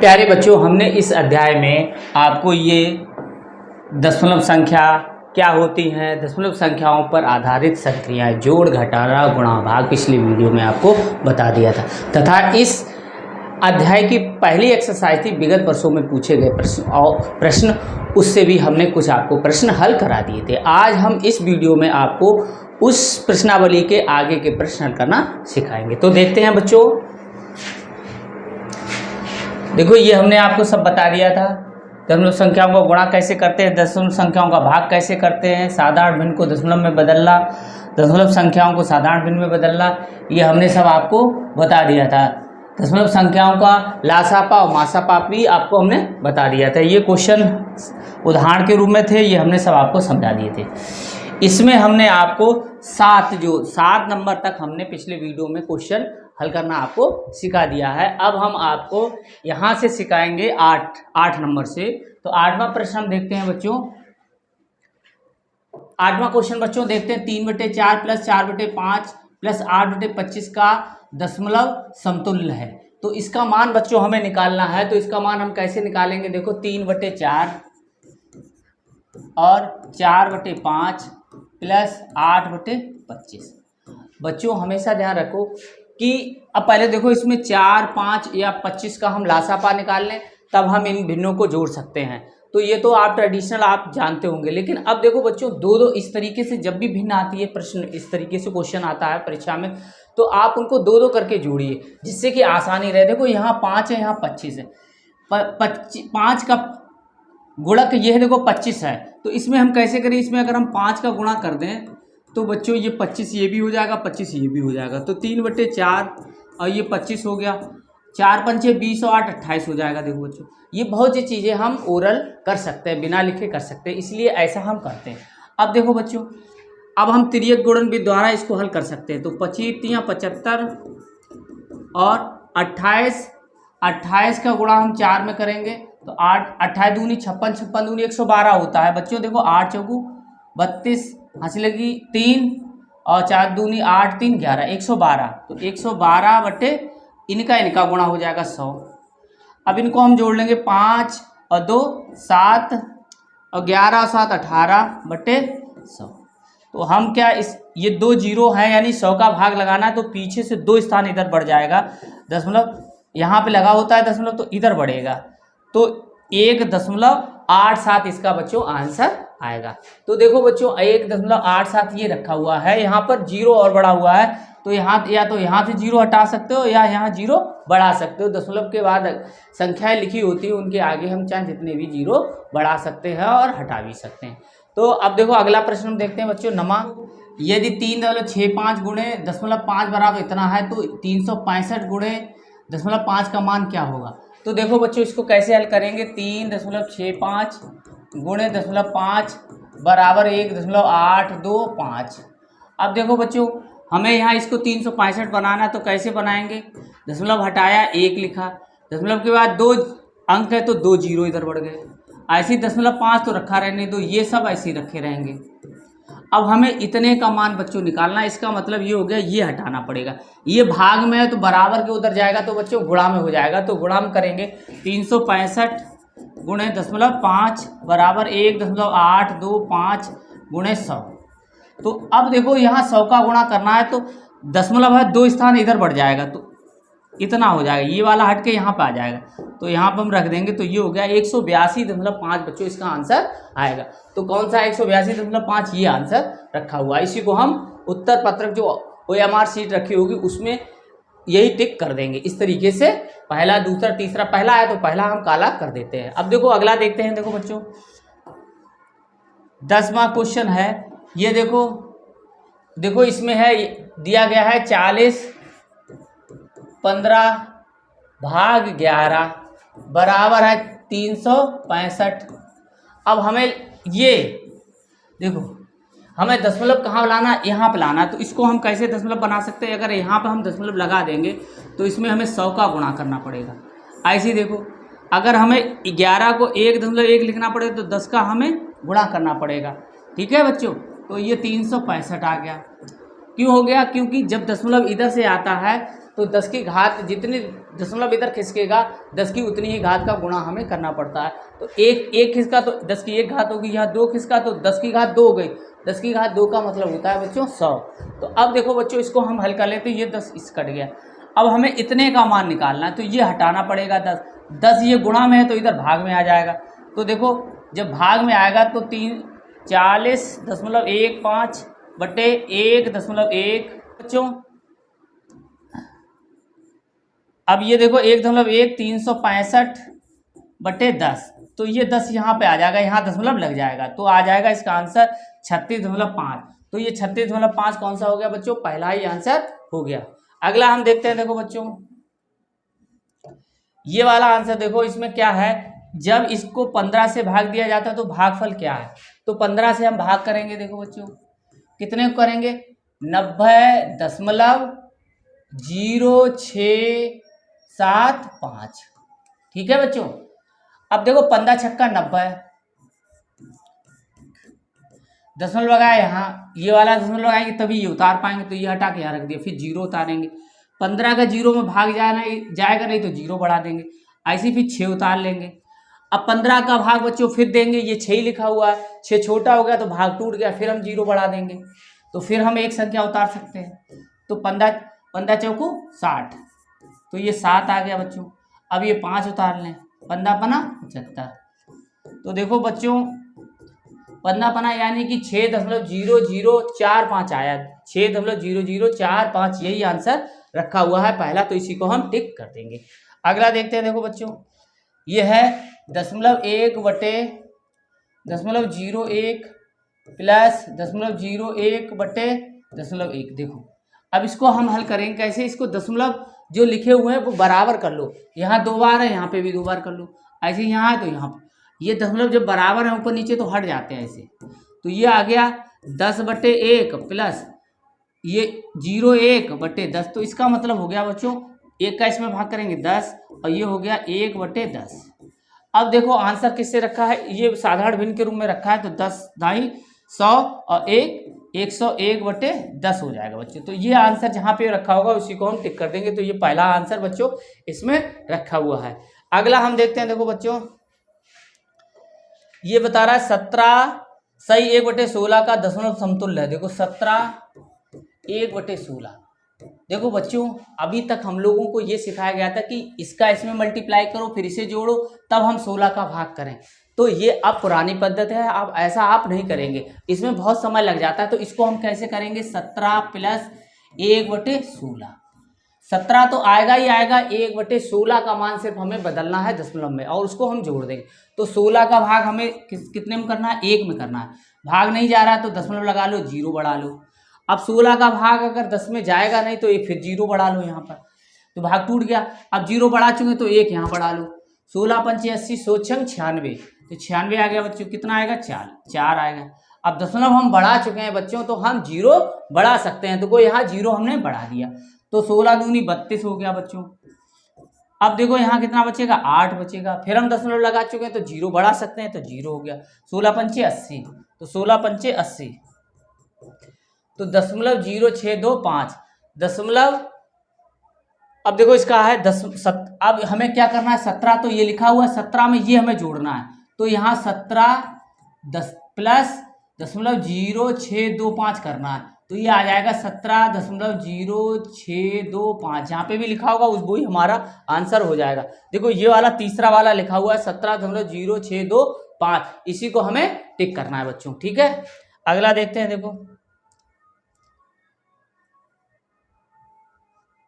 प्यारे बच्चों, हमने इस अध्याय में आपको ये दशमलव संख्या क्या होती हैं, दशमलव संख्याओं पर आधारित संक्रियाएं, जोड़, घटाना, गुणा, भाग पिछली वीडियो में आपको बता दिया था तथा इस अध्याय की पहली एक्सरसाइज थी विगत वर्षों में पूछे गए प्रश्न उससे भी हमने कुछ आपको प्रश्न हल करा दिए थे। आज हम इस वीडियो में आपको उस प्रश्नावली के आगे के प्रश्न हल करना सिखाएंगे। तो देखते हैं बच्चों, देखो ये हमने आपको सब बता दिया था। दशमलव संख्याओं का गुणा कैसे करते हैं, दशमलव संख्याओं का भाग कैसे करते हैं, साधारण भिन्न को दशमलव में बदलना, दशमलव संख्याओं को साधारण भिन्न में बदलना, ये हमने सब आपको बता दिया था। दशमलव संख्याओं का लासापा और मासापा भी आपको हमने बता दिया था। ये क्वेश्चन उदाहरण के रूप में थे, ये हमने सब आपको समझा दिए थे। इसमें हमने आपको 7 नंबर तक हमने पिछले वीडियो में क्वेश्चन हल करना आपको सिखा दिया है। अब हम आपको यहाँ से सिखाएंगे 8 नंबर से। तो 8वां प्रश्न हम देखते हैं बच्चों। 8वां क्वेश्चन बच्चों देखते हैं, 3/4 + 4/5 + 8/25 का दशमलव समतुल्य है। तो इसका मान बच्चों हमें निकालना है। तो इसका मान हम कैसे निकालेंगे, देखो 3/4 और 4/5 + 8/25। बच्चों हमेशा ध्यान रखो कि अब पहले देखो इसमें 4, 5 या 25 का हम लासापा निकाल लें, तब हम इन भिन्नों को जोड़ सकते हैं। तो ये तो आप ट्रेडिशनल आप जानते होंगे। लेकिन अब देखो बच्चों, दो इस तरीके से जब भी भिन्न आती है, प्रश्न इस तरीके से क्वेश्चन आता है परीक्षा में, तो आप उनको दो करके जोड़िए जिससे कि आसानी रहे। देखो यहाँ 5 है, यहाँ 25 है, 5 का गुणक ये है, देखो 25 है। तो इसमें हम कैसे करें, इसमें अगर हम 5 का गुणा कर दें तो बच्चों ये 25 ये भी हो जाएगा, 25 ये भी हो जाएगा। तो 3/4 और ये 25 हो गया, 4 पंचे 20 और 8 28 हो जाएगा। देखो बच्चों, ये बहुत सी चीज़ें हम ओरल कर सकते हैं, बिना लिखे कर सकते हैं, इसलिए ऐसा हम करते हैं। अब देखो बच्चों, अब हम तिर्यक गुणन विधि द्वारा इसको हल कर सकते हैं। तो 25 75 और 28 का गुणा हम 4 में करेंगे तो 8 28 दूनी 56, 56 दूनी 112 होता है। बच्चों देखो 8 चौकू 32, हंसी लगी 3 और 4 दूनी 8 3 11, 112। तो 112 बटे इनका गुणा हो जाएगा 100। अब इनको हम जोड़ लेंगे, 5 और 2 7 और 11 और 7 18 बटे 100। तो हम क्या ये 2 जीरो हैं, यानी 100 का भाग लगाना है तो पीछे से 2 स्थान इधर बढ़ जाएगा। दशमलव यहाँ पे लगा होता है दशमलव, तो इधर बढ़ेगा, तो 1.87 इसका बच्चों आंसर आएगा। तो देखो बच्चों 1.87 ये रखा हुआ है, यहाँ पर जीरो और बड़ा हुआ है, तो यहाँ या तो यहाँ से जीरो हटा सकते हो या यहाँ जीरो बढ़ा सकते हो। दशमलव के बाद संख्याएं लिखी होती है, उनके आगे हम चाहे जितने भी जीरो बढ़ा सकते हैं और हटा भी सकते हैं। तो अब देखो अगला प्रश्न हम देखते हैं बच्चों, नमा यदि 3.65 गुणे 0.5 बराबर इतना है तो 365 गुणे 0.5 का मान क्या होगा। तो देखो बच्चों इसको कैसे हल करेंगे, 3.65 गुणे 0.5 बराबर 1.825। अब देखो बच्चों हमें यहाँ इसको 365 बनाना है, तो कैसे बनाएंगे, दशमलव हटाया 1 लिखा, दशमलव के बाद 2 अंक है तो 2 जीरो इधर बढ़ गए, ऐसे 0.5 तो रखा रहने दो, ये सब ऐसे ही रखे रहेंगे। अब हमें इतने का मान बच्चों निकालना है, इसका मतलब ये हो गया, ये हटाना पड़ेगा, ये भाग में है तो बराबर के उधर जाएगा, तो बच्चों गुणा में हो जाएगा। तो गुणा में करेंगे 365 गुणे 0.5 बराबर 1.825 गुणे 100। तो अब देखो यहाँ 100 का गुणा करना है तो दशमलव है 2 स्थान इधर बढ़ जाएगा, तो इतना हो जाएगा, ये वाला हट के यहाँ पे आ जाएगा, तो यहाँ पे हम रख देंगे, तो ये हो गया 182.5 बच्चों इसका आंसर आएगा। तो कौन सा 182.5, ये आंसर रखा हुआ है। इसी को हम उत्तर पत्रक जो OMR शीट रखी होगी उसमें यही टिक कर देंगे। इस तरीके से पहला, दूसरा, तीसरा, पहला है तो पहला हम काला कर देते हैं। अब देखो अगला देखते हैं। देखो बच्चों 10वां क्वेश्चन है, ये देखो इसमें है दिया गया है 40 15 भाग 11 बराबर है 365। अब हमें ये देखो हमें दशमलव कहाँ लाना, यहाँ पे लाना, तो इसको हम कैसे दशमलव बना सकते हैं, अगर यहाँ पे हम दशमलव लगा देंगे तो इसमें हमें 100 का गुणा करना पड़ेगा। ऐसे ही देखो अगर हमें 11 को 1.1 लिखना पड़े तो 10 का हमें गुणा करना पड़ेगा। ठीक है बच्चों, तो ये 365 आ गया। क्यों हो गया, क्योंकि जब दशमलव इधर से आता है तो 10 की घात जितनी दशमलव इधर खिसकेगा 10 की उतनी ही घात का गुणा हमें करना पड़ता है। तो एक खिसका तो 10 की 1 घात होगी, यहाँ 2 खिसका तो 10 की घात 2 हो गई। 10 की घात 2 का मतलब होता है बच्चों 100। तो अब देखो बच्चों इसको हम हल कर लेते हैं, ये 10 इस कट गया। अब हमें इतने का मान निकालना है, तो ये हटाना पड़ेगा 10 ये गुणा में है तो इधर भाग में आ जाएगा। तो देखो जब भाग में आएगा तो 40.15 बटे 1.1 बच्चों। अब ये देखो 1.1 365 बटे 10, तो ये 10 यहाँ पे आ जाएगा, यहाँ दशमलव लग जाएगा तो आ जाएगा इसका आंसर 36.5। तो ये 36.5 कौन सा हो गया बच्चों, पहला ही आंसर हो गया। अगला हम देखते हैं, देखो बच्चों ये वाला आंसर देखो, इसमें क्या है, जब इसको 15 से भाग दिया जाता है तो भागफल क्या है, तो 15 से हम भाग करेंगे। देखो बच्चों कितने को करेंगे, 90.0675। ठीक है बच्चों। अब देखो 15 छक्का 90, दशमलव लगाए यहाँ, ये वाला दशमलव लगाएंगे तभी ये उतार पाएंगे, तो ये हटा के यहाँ रख दिया, फिर जीरो उतारेंगे। 15 का जीरो में भाग जाएगा नहीं तो जीरो बढ़ा देंगे, ऐसे फिर 6 उतार लेंगे। अब 15 का भाग बच्चों फिर देंगे, ये 6 लिखा हुआ है, 6 छोटा हो गया तो भाग टूट गया, फिर हम जीरो बढ़ा देंगे, तो फिर हम एक संख्या उतार सकते हैं। तो 15 चौको 60, तो ये 7 आ गया बच्चों। अब ये 5 उतार लें, 15 पना 75। तो देखो बच्चों 15 पना यानी कि 6.0045 आया, 6.0045 यही आंसर रखा हुआ है पहला, तो इसी को हम टिक कर देंगे। अगला देखते हैं, देखो बच्चों ये है 0.1 बटे 0.01 प्लस 0.01 बटे 0.1। देखो अब इसको हम हल करेंगे कैसे, इसको दशमलव जो लिखे हुए हैं वो बराबर कर लो, यहाँ 2 बार है यहाँ पे भी 2 बार कर लो, ऐसे यहाँ है तो यहाँ ये दशमलव जब बराबर है ऊपर नीचे तो हट जाते हैं ऐसे। तो ये आ गया 10/1 प्लस ये 0.1 बटे 10, तो इसका मतलब हो गया बच्चों 1 का इसमें भाग करेंगे 10 और ये हो गया 1/10। अब देखो आंसर किससे रखा है, ये साधारण भिन्न के रूप में रखा है, तो 10 दाई 100 और 101/10 हो जाएगा बच्चों। तो ये आंसर जहाँ पे रखा होगा उसी को हम टिक कर देंगे, तो ये पहला आंसर बच्चों इसमें रखा हुआ है। अगला हम देखते हैं, देखो बच्चों ये बता रहा है 17 सही 1/16 का दशमलव समतुल्य है। देखो 17 1/16। देखो बच्चों अभी तक हम लोगों को ये सिखाया गया था कि इसका इसमें मल्टीप्लाई करो फिर इसे जोड़ो तब हम 16 का भाग करें, तो ये अब पुरानी पद्धति है, अब ऐसा आप नहीं करेंगे, इसमें बहुत समय लग जाता है। तो इसको हम कैसे करेंगे, 17 प्लस 1/16। 17 तो आएगा ही आएगा, 1/16 का मान सिर्फ हमें बदलना है दशमलव में और उसको हम जोड़ देंगे। तो 16 का भाग हमें कितने में करना है, 1 में करना है। भाग नहीं जा रहा है तो दशमलव लगा लो, 0 बढ़ा लो। अब 16 का भाग अगर 10 में जाएगा नहीं तो एक फिर 0 बढ़ा लो यहाँ पर, तो भाग टूट गया। अब 0 बढ़ा चुके तो 1 यहाँ बढ़ा लो, 16 पंचे 80 सोचम 96, तो 96 आ गया बच्चों, कितना आएगा 4 आएगा। अब दशमलव हम बढ़ा चुके हैं बच्चों तो हम 0 बढ़ा सकते हैं, तो कोई यहाँ 0 हमने बढ़ा दिया, तो 16 दूनी 32 हो गया बच्चों। अब देखो यहाँ कितना बचेगा, 8 बचेगा, फिर हम दशमलव लगा चुके हैं तो 0 बढ़ा सकते हैं, तो 0 हो गया। 16 पंचे 80, तो 16 पंचे 80, तो 0.0625 दशमलव। अब देखो इसका है अब हमें क्या करना है, 17 तो ये लिखा हुआ है, 17 में ये हमें जोड़ना है, तो यहाँ 17 प्लस 0.0625 करना है, तो ये आ जाएगा 17.0625, जहाँ पे भी लिखा होगा उस वही हमारा आंसर हो जाएगा। देखो ये वाला तीसरा वाला लिखा हुआ है 17.0625, इसी को हमें टिक करना है बच्चों। ठीक है, अगला देखते हैं। देखो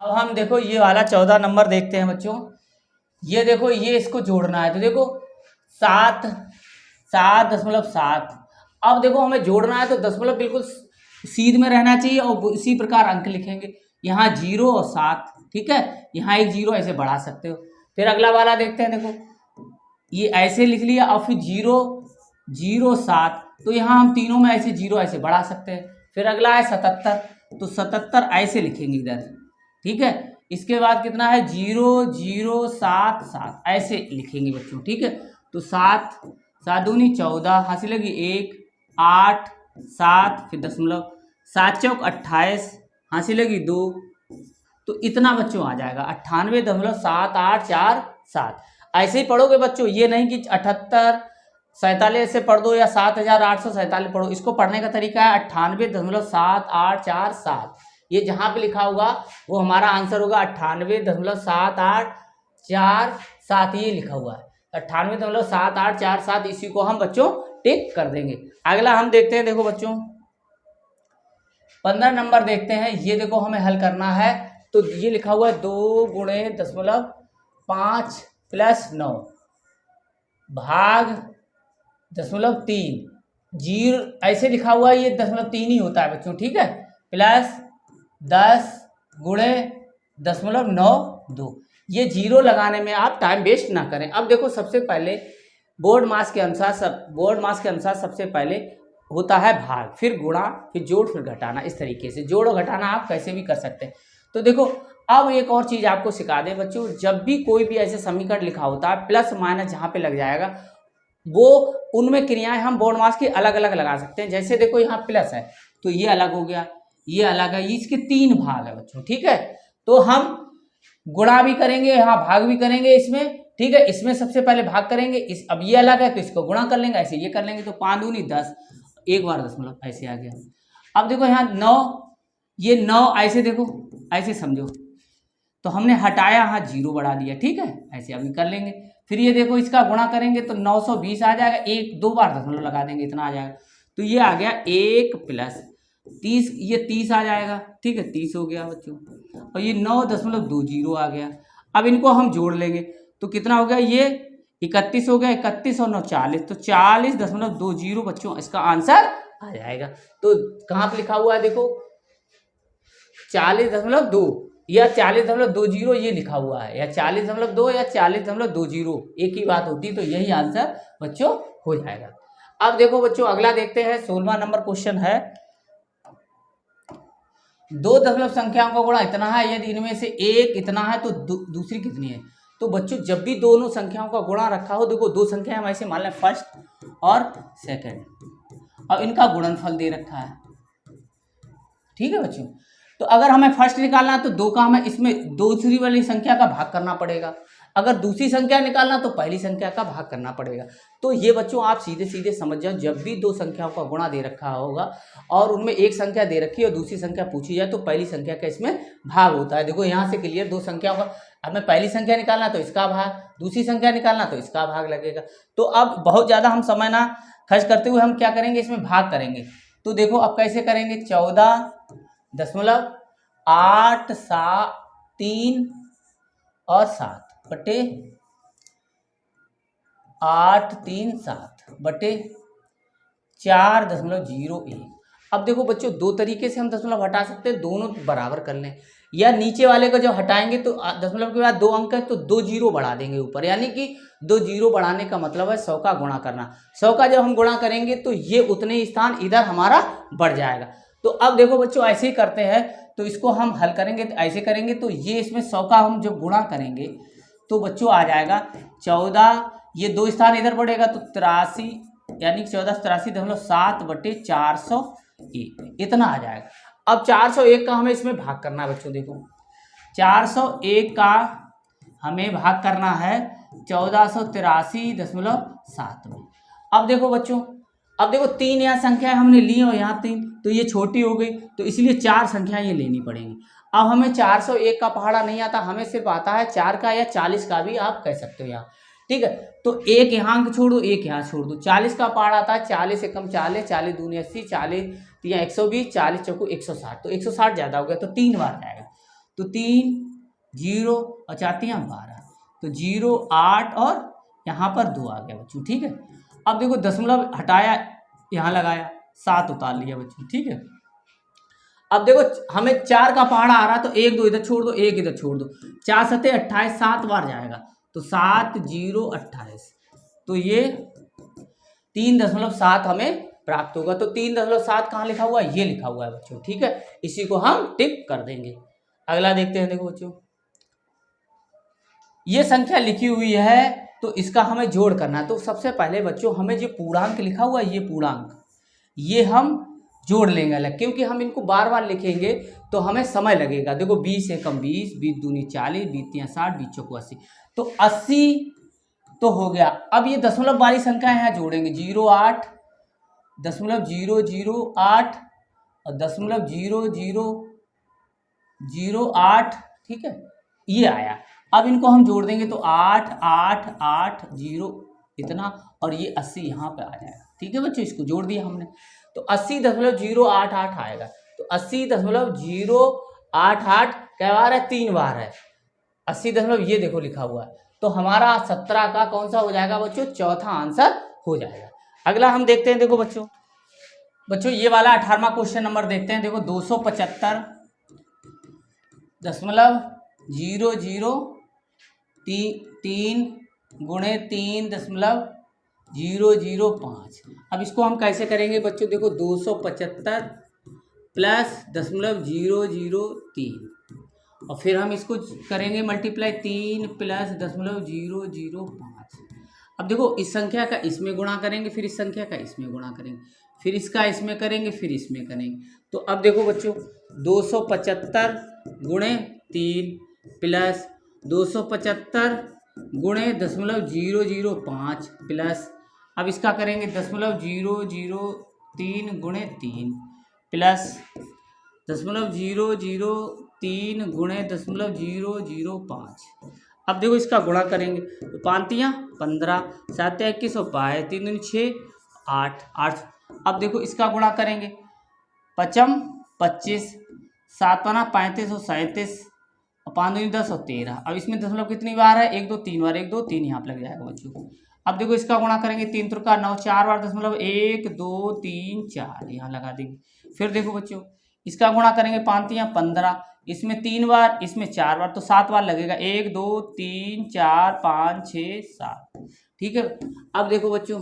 अब हम देखो ये वाला 14 नंबर देखते हैं बच्चों। ये देखो ये इसको जोड़ना है, तो देखो 7.7। अब देखो हमें जोड़ना है तो दशमलव बिल्कुल सीध में रहना चाहिए और इसी प्रकार अंक लिखेंगे, यहाँ 0 और 7। ठीक है, यहाँ एक 0 ऐसे बढ़ा सकते हो। फिर अगला वाला देखते हैं, देखो ये ऐसे लिख लिया और फिर 0 0 7, तो यहाँ हम तीनों में ऐसे 0 ऐसे बढ़ा सकते हैं। फिर अगला है 77, तो 77 ऐसे लिखेंगे इधर। ठीक है, इसके बाद कितना है 0 0 7 7 ऐसे लिखेंगे बच्चों। ठीक है, तो 7 7 दूनी 14, हासिल लगी 1 8 7, फिर दशमलव 7 चौक 28, हासिल लगी 2, तो इतना बच्चों आ जाएगा 98.7847। ऐसे ही पढ़ोगे बच्चों, ये नहीं कि 7847 से पढ़ दो या 7847 पढ़ो। इसको पढ़ने का तरीका है 98.7847। ये जहाँ पे लिखा होगा वो हमारा आंसर होगा 98.7847। ये लिखा हुआ है 98.7847। इसी को हम बच्चों टिक कर देंगे। अगला हम देखते हैं, देखो बच्चों 15 नंबर देखते हैं। ये देखो हमें हल करना है, तो ये लिखा हुआ है 2 गुणे 0.5 प्लस 9 भाग 0.3 जीरो, ऐसे लिखा हुआ है। ये 0.3 ही होता है बच्चों, ठीक है। प्लस 10 गुणे 0.92। ये जीरो लगाने में आप टाइम वेस्ट ना करें। अब देखो सबसे पहले बोर्ड मास के अनुसार सबसे पहले होता है भाग, फिर गुणा, फिर जोड़, फिर घटाना। इस तरीके से जोड़ और घटाना आप कैसे भी कर सकते हैं। तो देखो अब एक और चीज़ आपको सिखा दें बच्चों, जब भी कोई भी ऐसे समीकरण लिखा होता है प्लस माइनस जहाँ पे लग जाएगा वो उनमें क्रियाएं हम बोर्ड मास की अलग अलग लगा सकते हैं। जैसे देखो यहाँ प्लस है तो ये अलग हो गया, ये अलग है, इसके 3 भाग है बच्चों, ठीक है। तो हम गुणा भी करेंगे, यहाँ भाग भी करेंगे इसमें, ठीक है। इसमें सबसे पहले भाग करेंगे, इस अब ये अलग है तो इसको गुणा कर लेंगे, ऐसे ये कर लेंगे। तो 5 दूनी 10, एक बार 10 मतलब ऐसे आ गया। अब देखो यहाँ 9, ये 9 ऐसे देखो, ऐसे समझो, तो हमने हटाया, यहाँ 0 बढ़ा दिया, ठीक है। ऐसे अभी कर लेंगे। फिर ये देखो इसका गुणा करेंगे तो 920 आ जाएगा, एक 2 बार 10 लगा देंगे, इतना आ जाएगा। तो ये आ गया 1 प्लस 30, ये 30 आ जाएगा, ठीक है। 30 हो गया बच्चों, और ये 9.20 आ गया। अब इनको हम जोड़ लेंगे तो कितना हो गया, ये 31 हो गया, 31 और 9 40, तो 40.20 बच्चों इसका आंसर आ जाएगा। तो कहाँ पे लिखा हुआ है देखो 40.2 या 40.20 ये लिखा हुआ है, या 40.2 या 40.20, एक ही बात होती, तो यही आंसर बच्चों हो जाएगा। अब देखो बच्चों अगला देखते हैं, 16वां नंबर क्वेश्चन है। 2 दशमलव संख्याओं का गुणा इतना है, यदि इनमें से एक इतना है तो दूसरी कितनी है। तो बच्चों जब भी दोनों संख्याओं का गुणा रखा हो, देखो 2 संख्या हम ऐसे मान लें फर्स्ट और सेकंड, और इनका गुणनफल दे रखा है, ठीक है बच्चों। तो अगर हमें फर्स्ट निकालना है तो 2 का हमें इसमें दूसरी वाली संख्या का भाग करना पड़ेगा, अगर दूसरी संख्या निकालना तो पहली संख्या का भाग करना पड़ेगा। तो ये बच्चों आप सीधे सीधे समझ जाओ, जब भी 2 संख्याओं का गुणा दे रखा होगा और उनमें एक संख्या दे रखी है और दूसरी संख्या पूछी जाए तो पहली संख्या का इसमें भाग होता है। देखो यहाँ से क्लियर, 2 संख्याओं का हमें पहली संख्या निकालना तो इसका भाग, दूसरी संख्या निकालना तो इसका भाग लगेगा। तो अब बहुत ज़्यादा हम समय ना खर्च करते हुए हम क्या करेंगे, इसमें भाग करेंगे। तो देखो अब कैसे करेंगे, 14.873 और 7 बटे 837 बटे 4.01। अब देखो बच्चों 2 तरीके से हम दशमलव हटा सकते हैं, दोनों बराबर कर लें, या नीचे वाले को जब हटाएंगे तो दशमलव के बाद 2 अंक है तो 2 जीरो बढ़ा देंगे ऊपर, यानी कि 2 जीरो बढ़ाने का मतलब है 100 का गुणा करना। 100 का जब हम गुणा करेंगे तो ये उतने ही स्थान इधर हमारा बढ़ जाएगा। तो अब देखो बच्चों ऐसे ही करते हैं, तो इसको हम हल करेंगे तो ऐसे करेंगे, तो ये इसमें 100 का हम जब गुणा करेंगे तो बच्चों आ जाएगा 14, ये 2 स्थान इधर बढ़ेगा तो 83, यानी 1483.7 बटे 401 इतना आ जाएगा। अब 401 का हमें इसमें भाग करना है बच्चों, देखो 401 का हमें भाग करना है 1483.7 में। अब देखो बच्चों, अब देखो 3 यहाँ संख्या हमने ली और यहाँ 3, तो ये छोटी हो गई, तो इसलिए 4 संख्याएं ये लेनी पड़ेंगी। अब हमें 401 का पहाड़ा नहीं आता, हमें सिर्फ आता है 4 का या 40 का भी आप कह सकते हो यहाँ, ठीक है। तो एक यहाँ अंक छोड़ दो, एक यहाँ छोड़ दो। 40 का पहाड़ा आता है 40 एकम 40, 40 दूनी 80, 40 तिया 120, 40 चौको 160, तो 160 ज़्यादा हो गया तो 3 बार जाएगा, तो 3 0 और 4 तिया 12, तो 0 8 और यहाँ पर 2 आ गया बच्चों, ठीक है। अब देखो दशमलव हटाया, यहाँ लगाया, 7 उतार लिया बच्चों, ठीक है। अब देखो हमें 4 का पहाड़ा आ रहा तो 1 2 इधर छोड़ दो, 1 इधर छोड़ दो, 4 7 28, 7 बार जाएगा, तो 7 0 28, तो ये 3.7 हमें प्राप्त होगा। तो 3.7 कहाँ लिखा हुआ है, ये लिखा हुआ है बच्चों, ठीक है। इसी को हम टिक कर देंगे। अगला देखते हैं, देखो बच्चों ये संख्या लिखी हुई है तो इसका हमें जोड़ करना है। तो सबसे पहले बच्चों हमें जो पूर्णांक लिखा हुआ है, ये पूर्णांक, ये हम जोड़ लेंगे अलग, क्योंकि हम इनको बार बार लिखेंगे तो हमें समय लगेगा। देखो 20 एकम 20, 20 दूनी 40, 20 तिया 60, 20 चौको 80, तो 80 तो हो गया। अब ये दशमलव वाली संख्या यहाँ जोड़ेंगे 08, 0.008 और 0.0008, ठीक है, ये आया। अब इनको हम जोड़ देंगे तो 8, 8, 8, 0 इतना, और ये 80 यहाँ पे आ जाएगा। ठीक है बच्चों, इसको जोड़ दिया हमने तो 80.088 आएगा। तो 80.088 क्या बार है, 3 बार है। 80 दशमलव ये देखो लिखा हुआ है, तो हमारा 17 का कौन सा हो जाएगा बच्चों, चौथा आंसर हो जाएगा। अगला हम देखते हैं, देखो बच्चों ये वाला 18वां क्वेश्चन नंबर देखते हैं। देखो 275.003 गुणे 3.005। अब इसको हम कैसे करेंगे बच्चों, देखो 275 प्लस 0.003 और फिर हम इसको करेंगे मल्टीप्लाई 3 प्लस 0.005। अब देखो इस संख्या का इसमें गुणा करेंगे, फिर इस संख्या का इसमें गुणा करेंगे, फिर इसका इसमें करेंगे, फिर इसमें करेंगे। तो अब देखो बच्चों 275 गुणे 3 प्लस 275 गुणे 0.005 प्लस, अब इसका करेंगे 0.003 गुणे 3 प्लस 0.003 गुणे 0.005। अब देखो इसका गुणा करेंगे तो 5 तियां 15, 7 21 और 3 दूनी 6, 8, 8। अब देखो इसका गुणा करेंगे 5 25, 7 पना 35 और 37 और 5 दूनी 10 और 13। अब इसमें दशमलव कितनी बार है, 1 2 3 बार, 1 2 3 यहाँ पे लग जाएगा बच्चों। अब देखो इसका गुणा करेंगे 3 त्रिका 9, 4 बार 1 2 3 4 यहाँ लगा देंगे। फिर देखो बच्चों इसका गुणा करेंगे 5 तियां 15, इसमें 3 बार, इसमें 4 बार, तो 7 बार लगेगा, 1 2 3 4 5 6 7। ठीक है, अब देखो बच्चों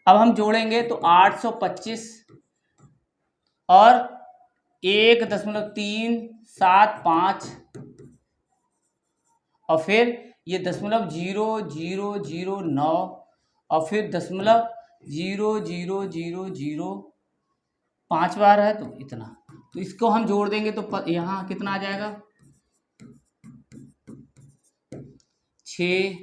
अब हम जोड़ेंगे तो 825 और 1.375 और फिर ये 0.0009 और फिर 0.0005 बार है, तो इतना। तो इसको हम जोड़ देंगे तो यहाँ कितना आ जाएगा, 6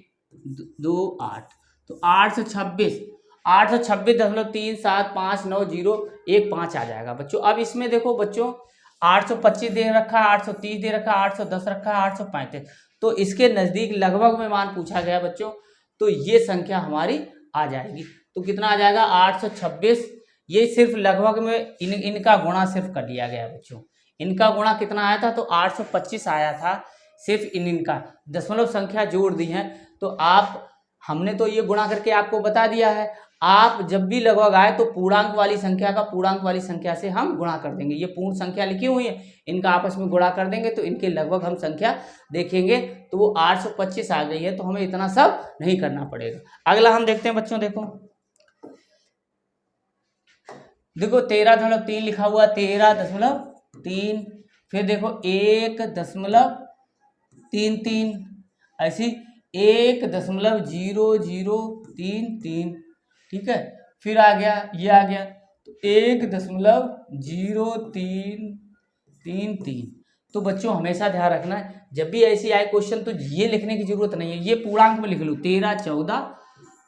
2 8, तो 826.3759015 आ जाएगा बच्चों। अब इसमें देखो बच्चों 825 दे रखा है, 830 दे रखा है, 810 रखा है, 835, तो इसके नज़दीक लगभग में मान पूछा गया बच्चों, तो ये संख्या हमारी आ जाएगी। तो कितना आ जाएगा 826, ये सिर्फ लगभग में इनका गुणा सिर्फ कर लिया गया बच्चों। इनका गुणा कितना आया था, तो 825 आया था, सिर्फ इनका दशमलव संख्या जोड़ दी है। तो आप हमने तो ये गुणा करके आपको बता दिया है, आप जब भी लगभग आए तो पूर्णांक वाली संख्या का पूर्णांक वाली संख्या से हम गुणा कर देंगे। ये पूर्ण संख्या लिखी हुई है, इनका आपस में गुणा कर देंगे तो इनके लगभग हम संख्या देखेंगे तो वो 825 आ गई है, तो हमें इतना सब नहीं करना पड़ेगा। अगला हम देखते हैं बच्चों, देखो 13.3 लिखा हुआ, 13.3, फिर देखो 1.33, ऐसी 1.0033, ठीक है, फिर आ गया ये आ गया तो 1.0333। तो बच्चों हमेशा ध्यान रखना है, जब भी ऐसी आए क्वेश्चन तो ये लिखने की जरूरत नहीं है, ये पूर्णांक में लिख लो, 13 14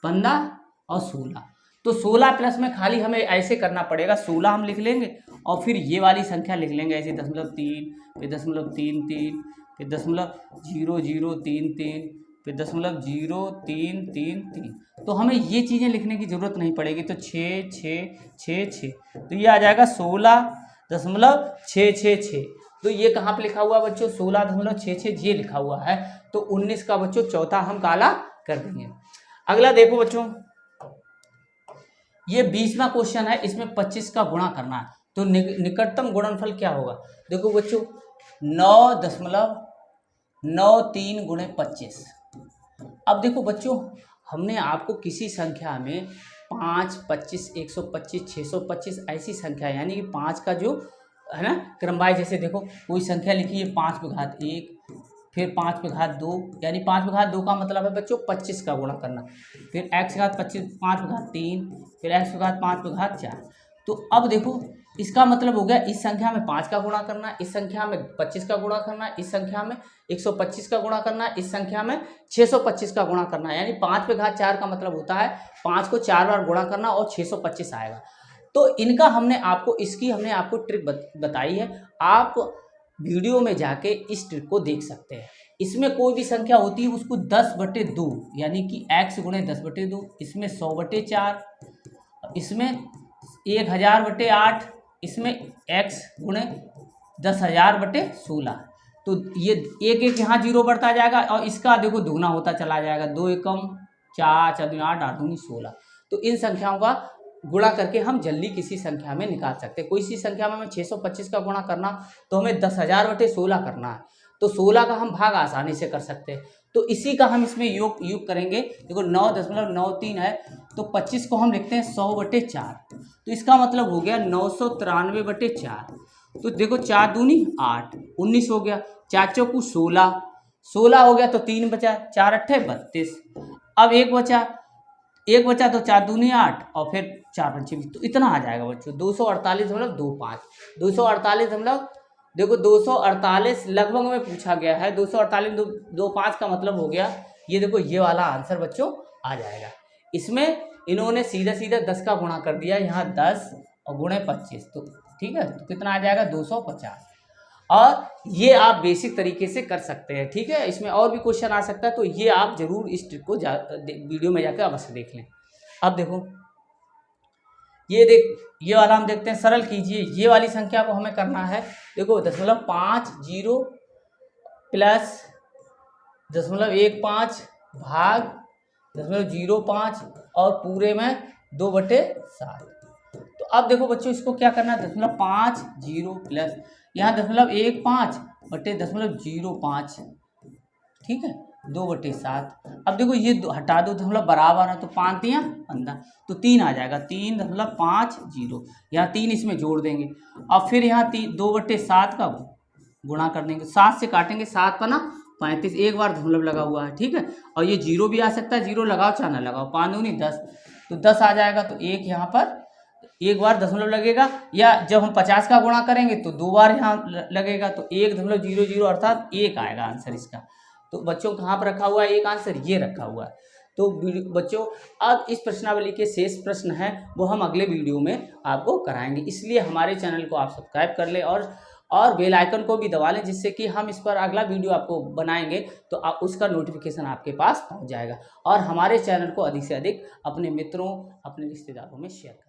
15 और 16। तो 16 प्लस में खाली हमें ऐसे करना पड़ेगा, 16 हम लिख लेंगे और फिर ये वाली संख्या लिख लेंगे ऐसे 0.3, फिर 0.33, फिर 0.0033, फिर 0.0333। तो हमें ये चीज़ें लिखने की ज़रूरत नहीं पड़ेगी। तो 6 6 6 6, तो ये आ जाएगा 16.666। तो ये कहाँ पे लिखा हुआ बच्चों, 16.66 ये लिखा हुआ है। तो 19 का बच्चों चौथा हम काला कर देंगे। अगला देखो बच्चों, ये 20वां क्वेश्चन है, इसमें 25 का गुणा करना है। तो निकटतम गुणनफल क्या होगा, देखो बच्चों 9.93 गुणे 25। अब देखो बच्चों हमने आपको किसी संख्या में 5, 25, 125, 625 ऐसी संख्या, यानी कि 5 का जो है ना क्रमवार, जैसे देखो कोई संख्या लिखी है 5 पे घात 1, फिर 5 पे घात 2, यानी 5 पे घात 2 का मतलब है बच्चों 25 का गुणा करना, फिर x की घात 25 5 पे घात 3, फिर x की घात 5 पे घात 4। तो अब देखो इसका मतलब हो गया इस संख्या में 5 का गुणा करना, इस संख्या में 25 का गुणा करना, इस संख्या में 125 का गुणा करना, इस संख्या में 625 का गुणा करना, यानी 5 पे घात 4 का मतलब होता है 5 को 4 बार गुणा करना और 625 आएगा। तो इनका हमने आपको ट्रिक बताई है, आप वीडियो में जाके इस ट्रिक को देख सकते हैं। इसमें कोई भी संख्या होती है उसको 10/2 यानी कि x गुणे 10/2, इसमें 100/4, इसमें 1000/8, इसमें x गुणे 10,000/16। तो ये एक एक यहाँ जीरो बढ़ता जाएगा और इसका देखो दुगना होता चला जाएगा, 2 एकम 4, 4 दूनी 8, 8 दूनी 16। तो इन संख्याओं का गुणा करके हम जल्दी किसी संख्या में निकाल सकते हैं। कोई सी संख्या में हमें 625 का गुणा करना तो हमें 10,000/16 करना है, तो 16 का हम भाग आसानी से कर सकते हैं। तो इसी का हम इसमें योग करेंगे। देखो 9.93 है, तो 25 को हम लिखते हैं 100/4, तो इसका मतलब हो गया 993/4। तो देखो 4 दूनी 8, 19 हो गया, 4 चौकू 16, 16 हो गया तो 3 बचा, 4 अट्ठे 32। अब एक बचा तो 4 दूनी 8 और फिर 4 पंचे 20, तो इतना आ जाएगा बच्चों 248.25। 248 देखो 248 लगभग में पूछा गया है, 248.25 का मतलब हो गया ये देखो ये वाला आंसर बच्चों आ जाएगा। इसमें इन्होंने सीधा 10 का गुणा कर दिया, यहाँ 10 और गुणे 25, तो ठीक है, तो कितना आ जाएगा 250। और ये आप बेसिक तरीके से कर सकते हैं, ठीक है। इसमें और भी क्वेश्चन आ सकता है, तो ये आप जरूर इस ट्रिक को वीडियो में जाकर अवश्य देख लें। अब देखो ये वाला हम देखते हैं, सरल कीजिए। ये वाली संख्या को हमें करना है, देखो 0.50 प्लस 0.15 भाग 0.05 और पूरे में 2/7। तो अब देखो बच्चों इसको क्या करना है, 0.50 प्लस यहाँ 0.15/0.05, ठीक है, 2/7। अब देखो ये हटा दो, दशमलव बराबर है तो 5 या 15, तो 3 आ जाएगा, 3.50, यहाँ 3 इसमें जोड़ देंगे और फिर यहाँ 2/7 का गुणा कर देंगे, 7 से काटेंगे, 7 पना 35, एक बार दशमलव लगा हुआ है, ठीक है। और ये जीरो भी आ सकता है, जीरो लगाओ चाहे ना लगाओ, 5 दूनी 10, तो 10 आ जाएगा। तो एक यहाँ पर एक बार दशमलव लगेगा, या जब हम 50 का गुणा करेंगे तो 2 बार यहाँ लगेगा, तो 1.00 अर्थात 1 आएगा आंसर इसका। तो बच्चों कहाँ पर रखा हुआ है एक आंसर, ये रखा हुआ है। तो बच्चों अब इस प्रश्नावली के शेष प्रश्न हैं वो हम अगले वीडियो में आपको कराएंगे, इसलिए हमारे चैनल को आप सब्सक्राइब कर लें और बेल आइकन को भी दबा लें, जिससे कि हम इस पर अगला वीडियो आपको बनाएंगे तो उसका नोटिफिकेशन आपके पास पहुंच जाएगा। और हमारे चैनल को अधिक से अधिक अपने मित्रों, अपने रिश्तेदारों में शेयर करें।